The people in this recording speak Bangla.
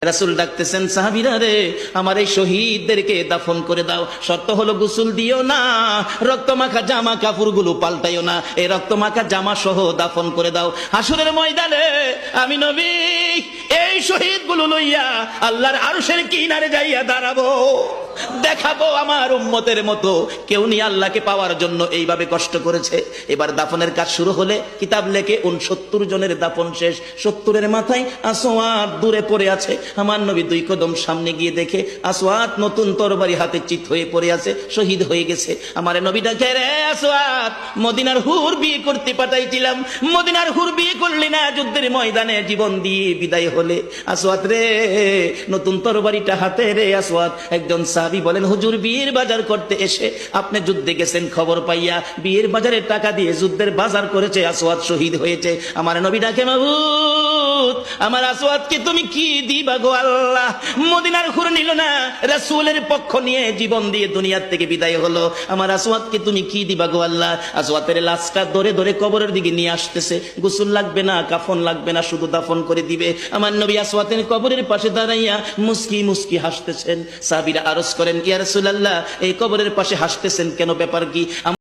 রাসূল ডাকতেছেন, সাহাবীরা রে, আমার এই শহীদদেরকে দাফন করে দাও। শর্ত হলো গোসল দিও না, রক্তমাখা জামা কাপড়গুলো পাল্টাইও না, এই রক্তমাখা জামা সহ দাফন করে দাও। হাসরের ময়দানে আমি নবী এই শহীদগুলো লইয়া আল্লাহর আরশের কিনারে যাইয়া দাঁড়াবো, দেখাবো আমার উম্মতের মতো কেউ নিয়ে আল্লাহকে পাওয়ার জন্য এইভাবে কষ্ট করেছে। এবার দাফনের কাজ শুরু হলে কিতাব লেখে 69 জনের দাফন শেষ। 70-এর মাথায় আসওয়াদ দূরে পড়ে আছে। আমার নবী 2 কদম সামনে গিয়ে দেখে আসওয়াদ নতুন তরবারি হাতে চিত হয়ে পড়ে আছে, শহীদ হয়ে গেছে। আমার নবী ডাকে, রে আসওয়াদ, মদিনার হুর বিয়ে করতে পাঠাইছিলাম, মদিনার হুর বিয়ে করলি না, যুদ্ধের ময়দানে জীবন দিয়ে বিদায় হলে। আসওয়াদ রে, নতুন তরবারিটা হাতে রে। আসওয়াদ একজন সাহাবী বলেন, হুজুর বিয়ের বাজার করতে এসে আপনি যুদ্ধে গেছেন, খবর পাইয়া বিয়ের বাজারের টাকা দিয়ে যুদ্ধের বাজার করেছে, আসওয়াদ শহীদ হয়েছে। আমার নবী ডাকে, মাবুদ, আমার আসওয়াদকে তুমি কি দিবা গো আল্লাহ? মদিনার হুর নিল না, রাসূলের পক্ষ নিয়ে জীবন দিয়ে দুনিয়ার থেকে বিদায় হলো, আমার আসওয়াদকে তুমি কি দিবা গো আল্লাহ? আসওয়াদের লাশটা ধরে ধরে কবরের দিকে নিয়ে আসতেছে। গোসল লাগবে না, কাফন লাগবে না, শুধু দাফন করে দিবে। আমার নবী আসওয়াদের কবরের পাশে দাঁড়াইয়া মুস্কি মুস্কি হাসতেছেন। সাহাবীরা আরজ করেন, ইয়া রাসূলুল্লাহ, এই কবরের পাশে হাসতেছেন কেন, ব্যাপার কি?